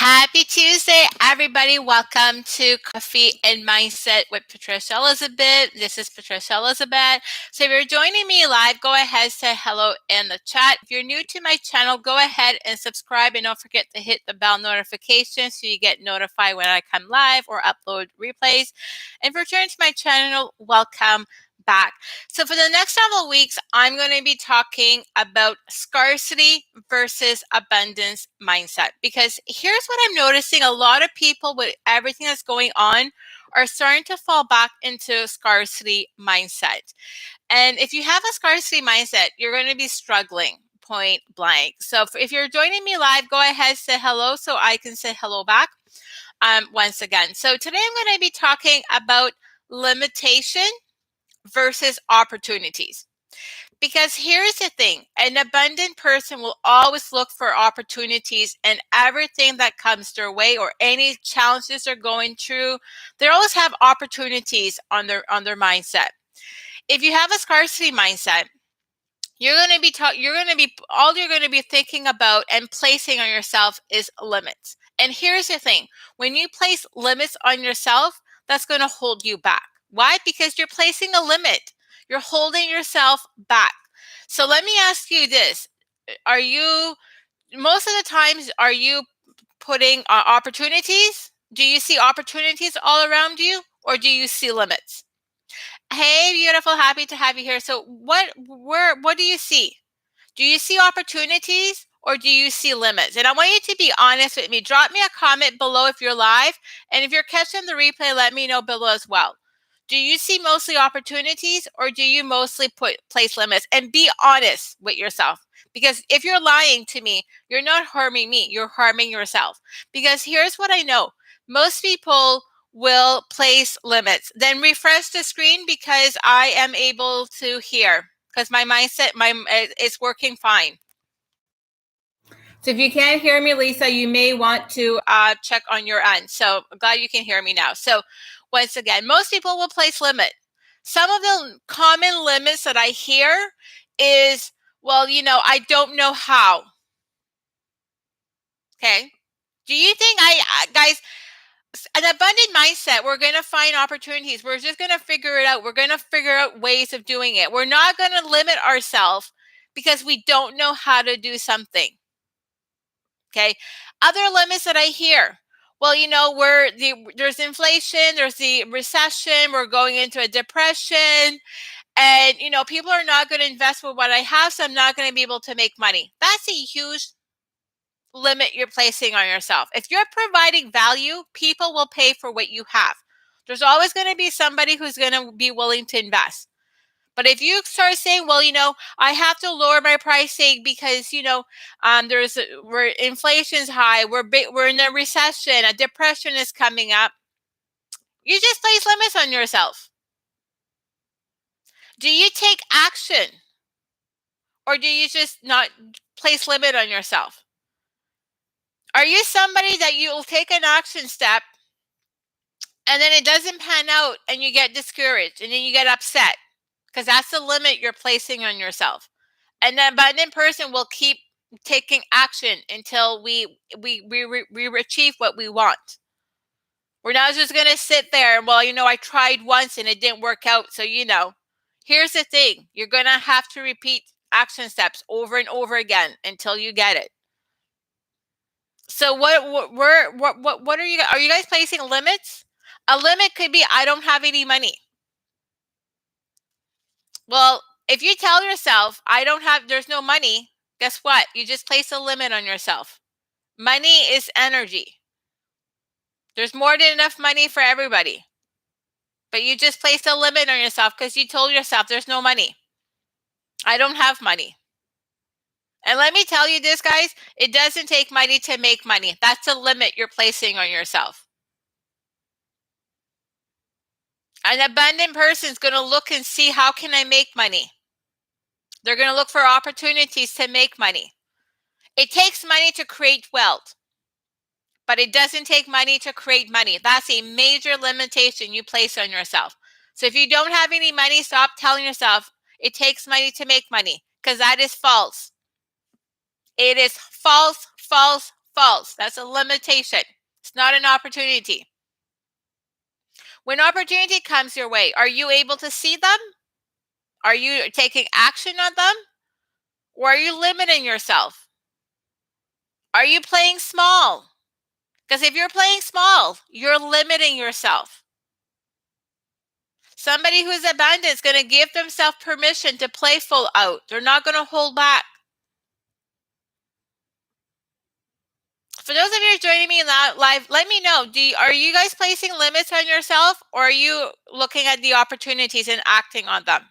Happy Tuesday, everybody. Welcome to Coffee and Mindset with Patricia Elizabeth. This is Patricia Elizabeth. So if you're joining me live, go ahead, say hello in the chat. If you're new to my channel, go ahead and subscribe and don't forget to hit the bell notification so you get notified when I come live or upload replays. And if you're returning to my channel, welcome back. So for the next several weeks, I'm going to be talking about scarcity versus abundance mindset, because here's what I'm noticing. A lot of people with everything that's going on are starting to fall back into scarcity mindset. And if you have a scarcity mindset, you're going to be struggling, point blank. So if you're joining me live, go ahead, say hello so I can say hello back once again. So today I'm going to be talking about limitation versus opportunities. Because here's the thing, an abundant person will always look for opportunities in everything that comes their way, or any challenges they're going through. They always have opportunities on their mindset. If you have a scarcity mindset, you're going to be all you're going to be thinking about and placing on yourself is limits. And here's the thing, when you place limits on yourself, that's going to hold you back. Why? Because you're placing a limit. You're holding yourself back. So let me ask you this. Most of the times, are you putting opportunities? Do you see opportunities all around you, or do you see limits? Hey, beautiful. Happy to have you here. So what do you see? Do you see opportunities or do you see limits? And I want you to be honest with me. Drop me a comment below if you're live. And if you're catching the replay, let me know below as well. Do you see mostly opportunities or do you mostly place limits? And be honest with yourself. Because if you're lying to me, you're not harming me. You're harming yourself. Because here's what I know. Most people will place limits. Then refresh the screen because I am able to hear. Because my mindset, it's working fine. So if you can't hear me, Lisa, you may want to check on your end. So I'm glad you can hear me now. So once again, most people will place limit. Some of the common limits that I hear is, well, I don't know how. Okay. Do you think guys, an abundant mindset, we're going to find opportunities. We're just going to figure it out. We're going to figure out ways of doing it. We're not going to limit ourselves because we don't know how to do something. Okay. Other limits that I hear. Well, there's inflation, there's the recession, we're going into a depression, and, people are not going to invest with what I have, so I'm not going to be able to make money. That's a huge limit you're placing on yourself. If you're providing value, people will pay for what you have. There's always going to be somebody who's going to be willing to invest. But if you start saying, well, I have to lower my pricing because, where inflation's high, we're in a recession, a depression is coming up, you just place limits on yourself. Do you take action? Or do you just not place limit on yourself? Are you somebody that you will take an action step and then it doesn't pan out and you get discouraged and then you get upset? Because that's the limit you're placing on yourself. And then abundant person will keep taking action until we achieve what we want. We're not just going to sit there and, well, I tried once and it didn't work out. So, here's the thing. You're going to have to repeat action steps over and over again until you get it. So what are you guys placing limits? A limit could be, I don't have any money. Well, if you tell yourself, there's no money, guess what? You just place a limit on yourself. Money is energy. There's more than enough money for everybody. But you just placed a limit on yourself because you told yourself there's no money. I don't have money. And let me tell you this, guys, it doesn't take money to make money. That's a limit you're placing on yourself. An abundant person is going to look and see, how can I make money? They're going to look for opportunities to make money. It takes money to create wealth, but it doesn't take money to create money. That's a major limitation you place on yourself. So if you don't have any money, stop telling yourself it takes money to make money, because that is false. It is false, false, false. false. That's a limitation. It's not an opportunity. When opportunity comes your way, are you able to see them? Are you taking action on them? Or are you limiting yourself? Are you playing small? Because if you're playing small, you're limiting yourself. Somebody who's abundant is going to give themselves permission to play full out. They're not going to hold back. For those of you joining me live, let me know. Are you guys placing limits on yourself, or are you looking at the opportunities and acting on them?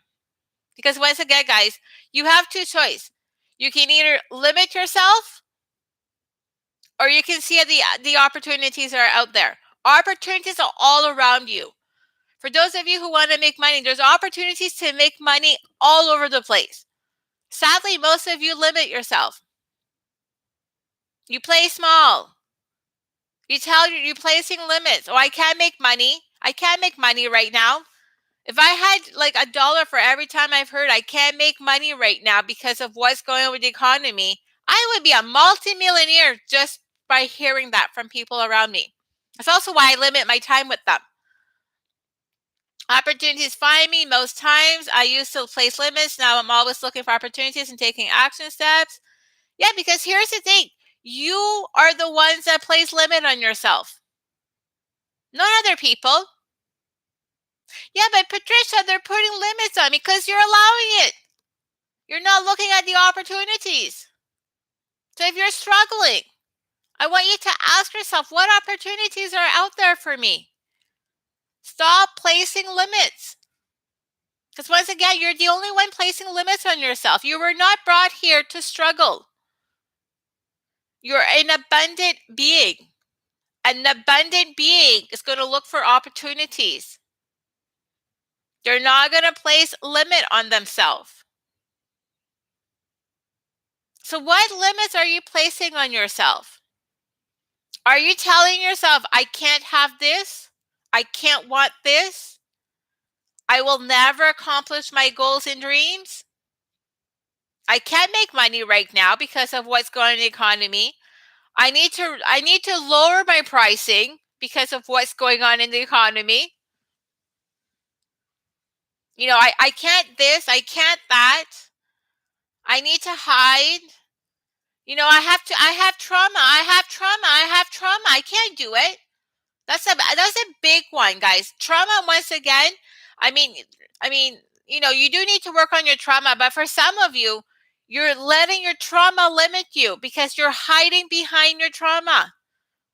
Because once again, guys, you have two choices. You can either limit yourself, or you can see the opportunities are out there. Opportunities are all around you. For those of you who want to make money, there's opportunities to make money all over the place. Sadly, most of you limit yourself. You play small. You're placing limits. Oh, I can't make money. I can't make money right now. If I had like $1 for every time I've heard I can't make money right now because of what's going on with the economy, I would be a multimillionaire just by hearing that from people around me. That's also why I limit my time with them. Opportunities find me most times. I used to place limits. Now I'm always looking for opportunities and taking action steps. Yeah, because here's the thing. You are the ones that place limit on yourself. Not other people. Yeah, but Patricia, they're putting limits on me because you're allowing it. You're not looking at the opportunities. So if you're struggling, I want you to ask yourself, what opportunities are out there for me? Stop placing limits. Because once again, you're the only one placing limits on yourself. You were not brought here to struggle. You're an abundant being. An abundant being is going to look for opportunities. They're not going to place limit on themselves. So what limits are you placing on yourself? Are you telling yourself, I can't have this? I can't want this? I will never accomplish my goals and dreams? I can't make money right now because of what's going on in the economy. I need to lower my pricing because of what's going on in the economy. You know, I can't this, I can't that. I need to hide. You know, I have trauma. I have trauma. I can't do it. That's a big one, guys. Trauma, once again, I mean, you know, you do need to work on your trauma, but for some of you, you're letting your trauma limit you because you're hiding behind your trauma.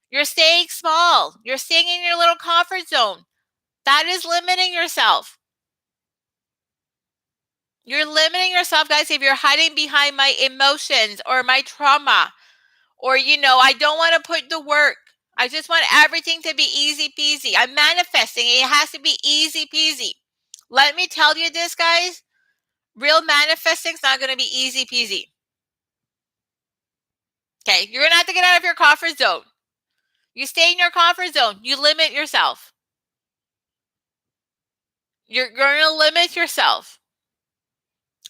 You're staying small. You're staying in your little comfort zone. That is limiting yourself. You're limiting yourself, guys, if you're hiding behind my emotions or my trauma, or, you know, I don't want to put the work. I just want everything to be easy peasy. I'm manifesting. It has to be easy peasy. Let me tell you this, guys. Real manifesting is not going to be easy peasy. Okay, you're going to have to get out of your comfort zone. You stay in your comfort zone. You limit yourself. You're going to limit yourself.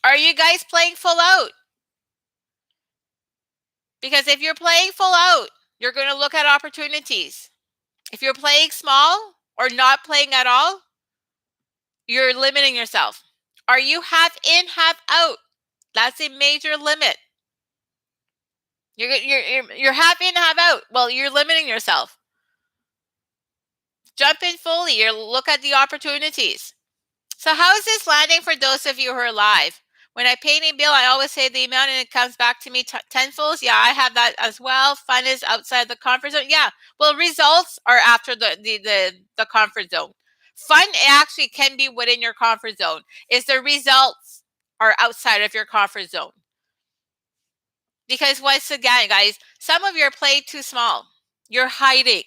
Are you guys playing full out? Because if you're playing full out, you're going to look at opportunities. If you're playing small or not playing at all, you're limiting yourself. Are you half in, half out? That's a major limit. You're half in, half out. Well, you're limiting yourself. Jump in fully. You look at the opportunities. So how is this landing for those of you who are live? When I pay any bill, I always say the amount and it comes back to me tenfold. Yeah, I have that as well. Fun is outside the comfort zone. Yeah, well, results are after the comfort zone. Fun actually can be within your comfort zone. Is the results are outside of your comfort zone. Because once again, guys, some of you are playing too small. You're hiding.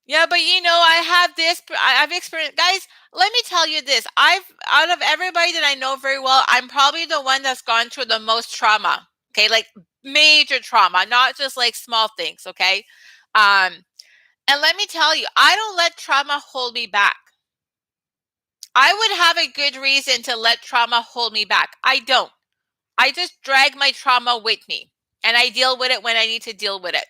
Yeah, but you know, I have this, I've experienced, guys, let me tell you this. Out of everybody that I know very well, I'm probably the one that's gone through the most trauma. Okay, like major trauma, not just like small things, okay? And let me tell you, I don't let trauma hold me back. I would have a good reason to let trauma hold me back. I don't. I just drag my trauma with me. and I deal with it when I need to deal with it.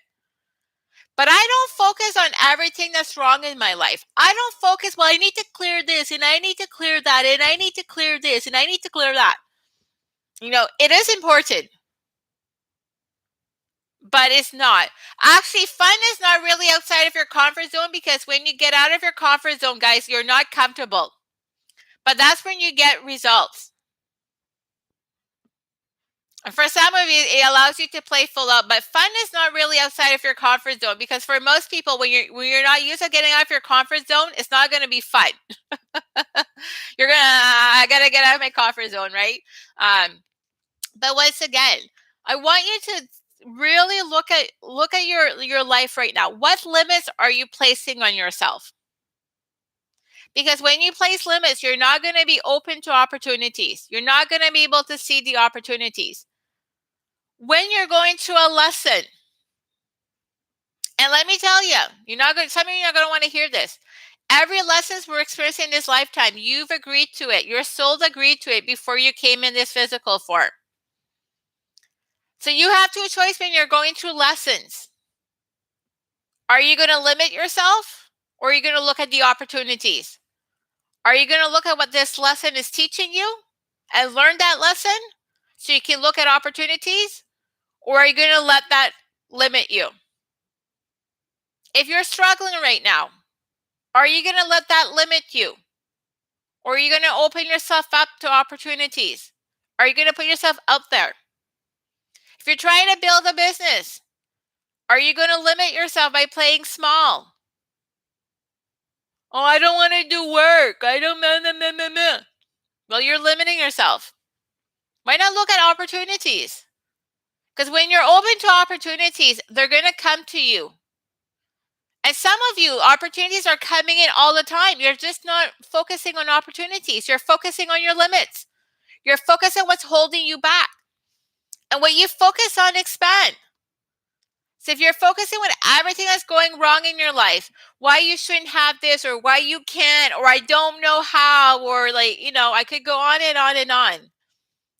But I don't focus on everything that's wrong in my life. I don't focus, well, I need to clear this and I need to clear that and I need to clear this and I need to clear that. It is important, but it's not. Actually, fun is not really outside of your comfort zone, because when you get out of your comfort zone, guys, you're not comfortable. But that's when you get results. And for some of you, it allows you to play full out. But fun is not really outside of your comfort zone, because for most people, when you're not used to getting out of your comfort zone, it's not going to be fun. I gotta get out of my comfort zone, right? But once again, I want you to really look at your life right now. What limits are you placing on yourself? Because when you place limits, you're not going to be open to opportunities. You're not going to be able to see the opportunities. When you're going to a lesson, and let me tell you, some of you are not going to want to hear this. Every lessons we're experiencing in this lifetime, you've agreed to it. Your soul agreed to it before you came in this physical form. So you have two choices when you're going through lessons. Are you going to limit yourself, or are you going to look at the opportunities? Are you going to look at what this lesson is teaching you and learn that lesson so you can look at opportunities? Or are you going to let that limit you? If you're struggling right now, are you going to let that limit you? Or are you going to open yourself up to opportunities? Are you going to put yourself out there? If you're trying to build a business, are you going to limit yourself by playing small? Oh, I don't want to do work. I don't. Well, you're limiting yourself. Why not look at opportunities? Because when you're open to opportunities, they're going to come to you. And some of you, opportunities are coming in all the time. You're just not focusing on opportunities. You're focusing on your limits. You're focusing on what's holding you back. And what you focus on, expand. So if you're focusing on everything that's going wrong in your life, why you shouldn't have this, or why you can't, or I don't know how, or I could go on and on and on.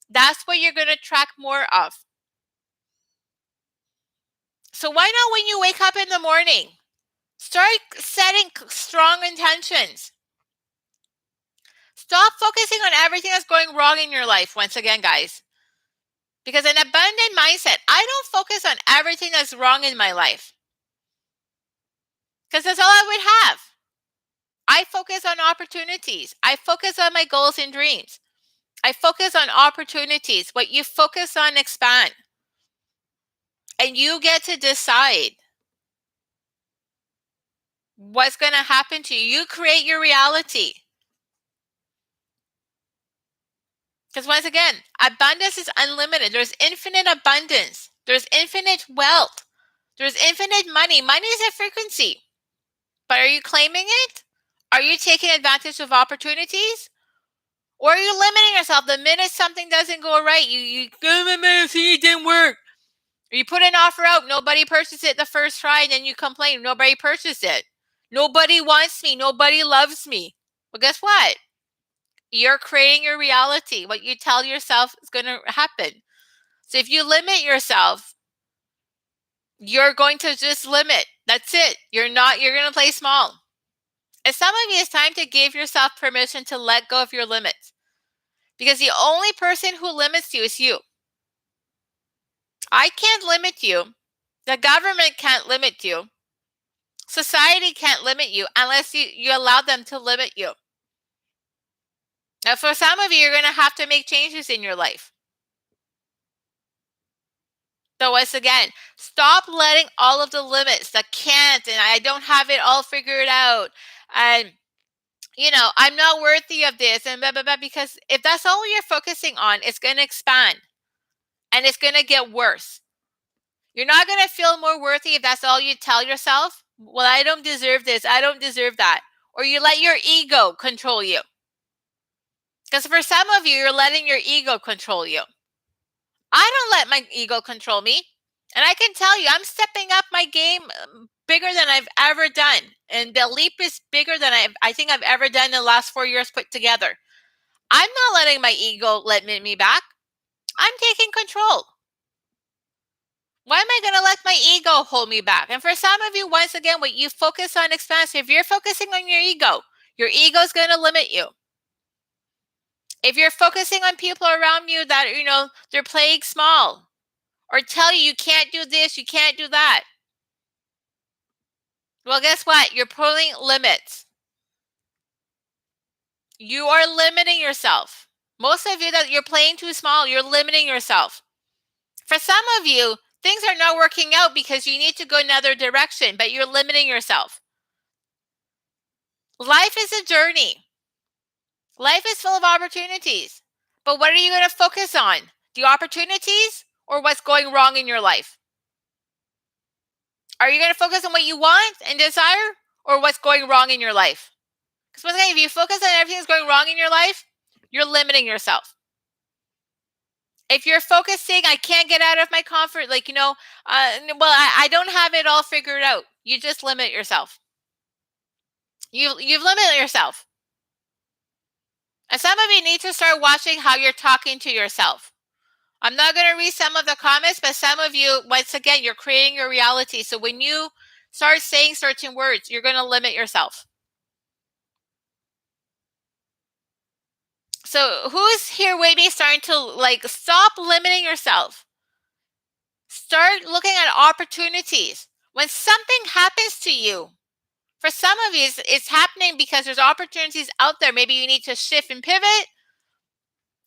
That's what you're going to attract more of. So why not, when you wake up in the morning, start setting strong intentions. Stop focusing on everything that's going wrong in your life, once again, guys. Because an abundant mindset, I don't focus on everything that's wrong in my life, because that's all I would have. I focus on opportunities. I focus on my goals and dreams. I focus on opportunities. What you focus on, expand. And you get to decide what's going to happen to you. You create your reality. Because once again, abundance is unlimited. There's infinite abundance. There's infinite wealth. There's infinite money. Money is a frequency. But are you claiming it? Are you taking advantage of opportunities? Or are you limiting yourself? The minute something doesn't go right, you see, it didn't work. Or you put an offer out, nobody purchased it the first try, and then you complain, nobody purchased it. Nobody wants me. Nobody loves me. Well, guess what? You're creating your reality. What you tell yourself is going to happen. So if you limit yourself, you're going to just limit. That's it. You're going to play small. And some of you, it's time to give yourself permission to let go of your limits. Because the only person who limits you is you. I can't limit you. The government can't limit you. Society can't limit you unless you allow them to limit you. Now, for some of you, you're going to have to make changes in your life. So once again, stop letting all of the limits, the can't, and I don't have it all figured out, and I'm not worthy of this, and blah, blah, blah, because if that's all you're focusing on, it's going to expand and it's going to get worse. You're not going to feel more worthy if that's all you tell yourself. Well, I don't deserve this. I don't deserve that. Or you let your ego control you. Because for some of you, you're letting your ego control you. I don't let my ego control me. And I can tell you, I'm stepping up my game bigger than I've ever done. And the leap is bigger than I think I've ever done in the last 4 years put together. I'm not letting my ego limit me back. I'm taking control. Why am I going to let my ego hold me back? And for some of you, once again, what you focus on expansion, if you're focusing on your ego is going to limit you. If you're focusing on people around you that, they're playing small or tell you can't do this, you can't do that. Well, guess what? You're pulling limits. You are limiting yourself. Most of you that you're playing too small, you're limiting yourself. For some of you, things are not working out because you need to go another direction, but you're limiting yourself. Life is a journey. Life is full of opportunities. But what are you going to focus on? The opportunities or what's going wrong in your life? Are you going to focus on what you want and desire or what's going wrong in your life? Because once again, if you focus on everything that's going wrong in your life, you're limiting yourself. If you're focusing, I can't get out of my comfort, I don't have it all figured out. You just limit yourself. You've limited yourself. And some of you need to start watching how you're talking to yourself. I'm not going to read some of the comments, but some of you, once again, you're creating your reality. So when you start saying certain words, you're going to limit yourself. So who's here maybe starting to stop limiting yourself? Start looking at opportunities. When something happens to you, for some of you, it's happening because there's opportunities out there. Maybe you need to shift and pivot,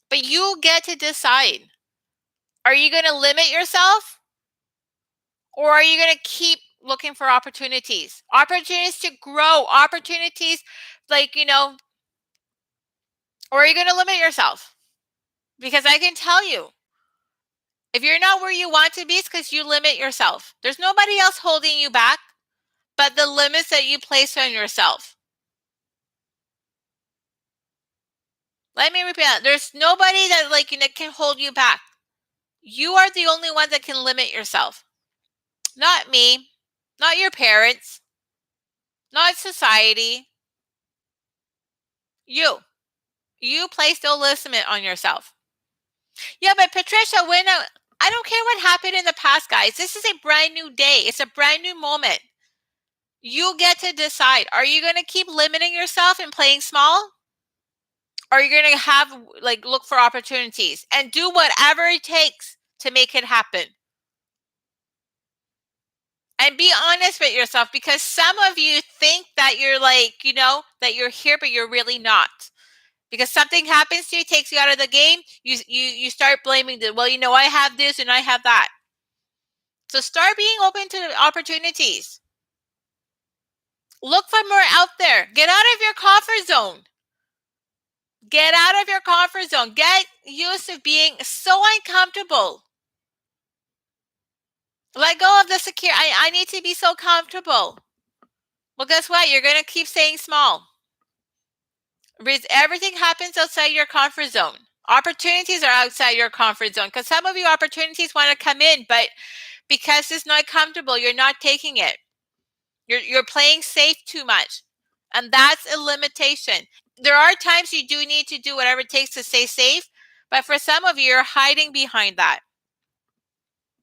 but you get to decide. Are you going to limit yourself? Or are you going to keep looking for opportunities? Opportunities to grow, opportunities or are you going to limit yourself? Because I can tell you, if you're not where you want to be, it's because you limit yourself. There's nobody else holding you back but the limits that you place on yourself. Let me repeat that. There's nobody that can hold you back. You are the only one that can limit yourself. Not me, not your parents, not society. You placed a limit on yourself. Yeah, but Patricia, I don't care what happened in the past, guys. This is a brand new day. It's a brand new moment. You get to decide. Are you going to keep limiting yourself and playing small? Or are you going to have look for opportunities and do whatever it takes to make it happen? And be honest with yourself, because some of you think that you're that you're here, but you're really not. Because something happens to you, takes you out of the game, you start blaming I have this and I have that. So start being open to opportunities. Look for more out there. Get out of your comfort zone. Get out of your comfort zone. Get used to being so uncomfortable. Let go of the secure. I need to be so comfortable. Well, guess what? You're going to keep staying small. Everything happens outside your comfort zone. Opportunities are outside your comfort zone, because some of you opportunities want to come in, but because it's not comfortable, you're not taking it. You're playing safe too much, and that's a limitation. There are times you do need to do whatever it takes to stay safe, but for some of you, you're hiding behind that.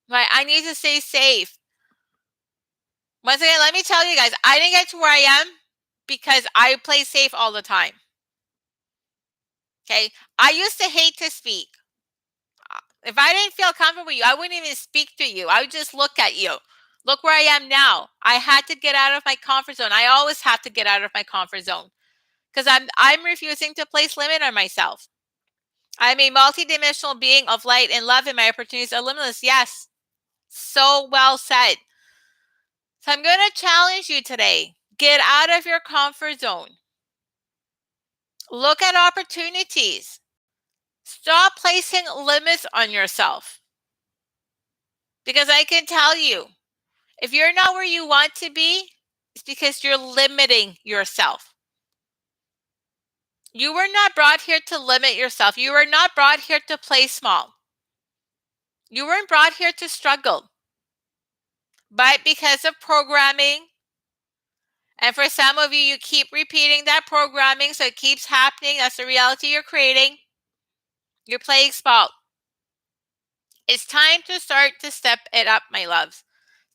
Right? I need to stay safe. Once again, let me tell you guys, I didn't get to where I am because I play safe all the time. Okay? I used to hate to speak. If I didn't feel comfortable with you, I wouldn't even speak to you. I would just look at you. Look where I am now. I had to get out of my comfort zone. I always have to get out of my comfort zone because I'm refusing to place limit on myself. I'm a multidimensional being of light and love, and my opportunities are limitless. Yes. So well said. So I'm going to challenge you today. Get out of your comfort zone. Look at opportunities. Stop placing limits on yourself. Because I can tell you, if you're not where you want to be, it's because you're limiting yourself. You were not brought here to limit yourself. You were not brought here to play small. You weren't brought here to struggle. But because of programming, and for some of you, you keep repeating that programming, so it keeps happening. That's the reality you're creating. You're playing small. It's time to start to step it up, my loves.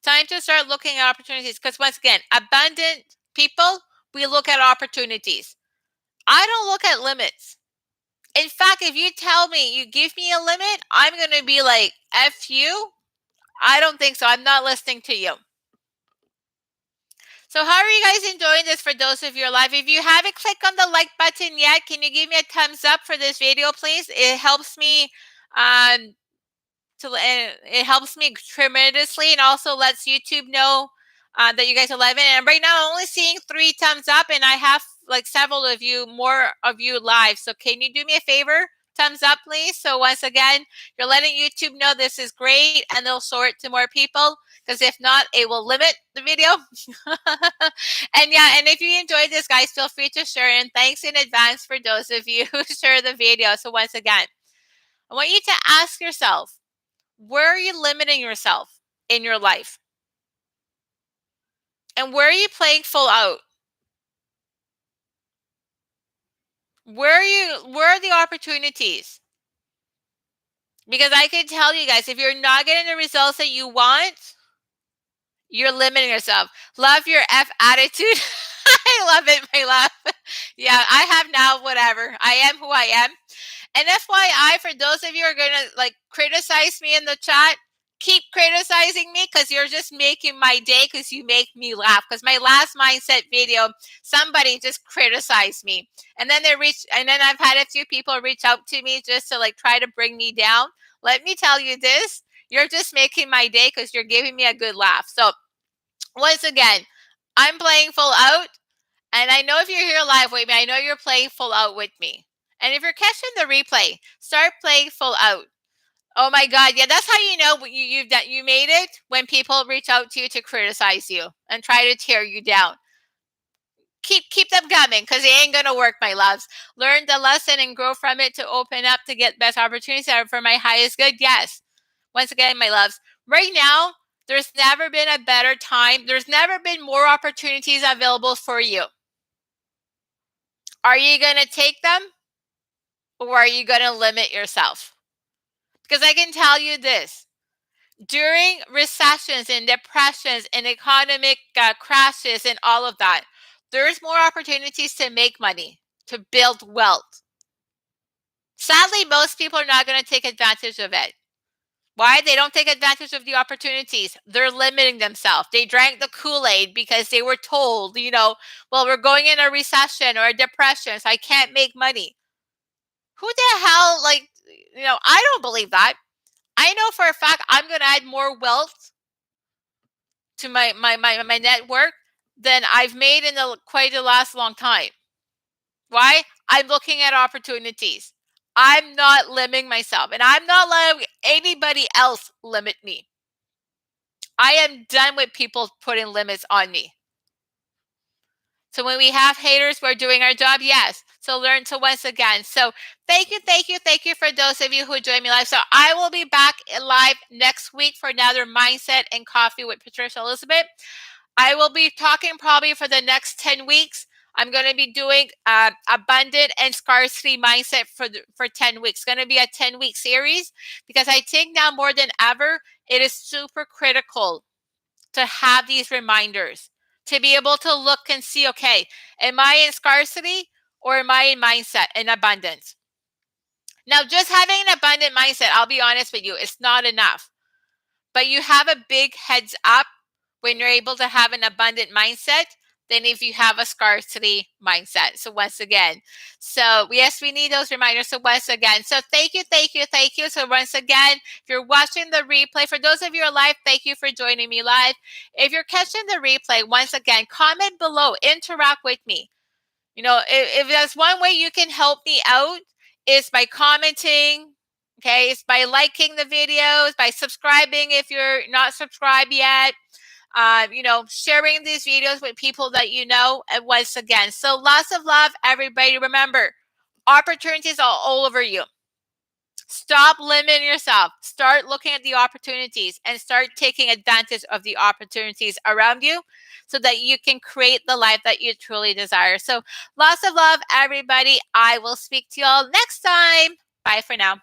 Time to start looking at opportunities because, once again, abundant people, we look at opportunities. I don't look at limits. In fact, if you tell me you give me a limit, I'm going to be like, F you. I don't think so. I'm not listening to you. So how are you guys enjoying this for those of you alive? If you haven't clicked on the like button yet, can you give me a thumbs up for this video, please? It helps me um, it helps me tremendously, and also lets YouTube know that you guys are live in. And right now I'm only seeing 3 thumbs up, and I have like several of you, more of you live. So can you do me a favor? Thumbs up, please. So once again, you're letting YouTube know this is great, and they'll show it to more people, because if not, it will limit the video. And yeah, and if you enjoyed this, guys, feel free to share, and thanks in advance for those of you who share the video. So once again, I want you to ask yourself, where are you limiting yourself in your life? And where are you playing full out? Where are the opportunities? Because I can tell you guys, if you're not getting the results that you want, you're limiting yourself. Love your F attitude. I love it, my love. Yeah, I have now whatever. I am who I am. And FYI, for those of you who are going to like criticize me in the chat, keep criticizing me, because you're just making my day, because you make me laugh. Because my last mindset video, somebody just criticized me. And then I've had a few people reach out to me just to like try to bring me down. Let me tell you this, you're just making my day, because you're giving me a good laugh. So once again, I'm playing full out. And I know if you're here live with me, I know you're playing full out with me. And if you're catching the replay, start playing full out. Oh my God, yeah, that's how you know you made it, when people reach out to you to criticize you and try to tear you down. Keep them coming, because it ain't gonna work, my loves. Learn the lesson and grow from it to open up to get best opportunities that are for my highest good. Yes. Once again, my loves, right now, there's never been a better time. There's never been more opportunities available for you. Are you going to take them, or are you going to limit yourself? Because I can tell you this, during recessions and depressions and economic crashes and all of that, there's more opportunities to make money, to build wealth. Sadly, most people are not going to take advantage of it. Why? They don't take advantage of the opportunities. They're limiting themselves. They drank the Kool-Aid because they were told, well, we're going in a recession or a depression, so I can't make money. Who the hell, I don't believe that. I know for a fact I'm going to add more wealth to my network than I've made in quite the last long time. Why? I'm looking at opportunities. I'm not limiting myself, and I'm not letting anybody else limit me. I am done with people putting limits on me. So when we have haters, we're doing our job, yes. So learn to once again. So thank you for those of you who joined me live. So I will be back live next week for another Mindset and Coffee with Patricia Elizabeth. I will be talking probably for the next 10 weeks. I'm going to be doing abundant and scarcity mindset for 10 weeks. It's going to be a 10-week series, because I think now more than ever, it is super critical to have these reminders, to be able to look and see, okay, am I in scarcity, or am I in mindset and abundance? Now, just having an abundant mindset, I'll be honest with you, it's not enough. But you have a big heads up when you're able to have an abundant mindset than if you have a scarcity mindset. So once again, yes, we need those reminders. So once again, so thank you. So once again, if you're watching the replay, for those of you who are live, thank you for joining me live. If you're catching the replay, once again, comment below, interact with me. If there's one way you can help me out, is by commenting. Okay, it's by liking the videos, by subscribing if you're not subscribed yet. Sharing these videos with people that you know. And once again, so lots of love, everybody. Remember, opportunities are all over you. Stop limiting yourself. Start looking at the opportunities and start taking advantage of the opportunities around you, so that you can create the life that you truly desire. So lots of love, everybody. I will speak to you all next time. Bye for now.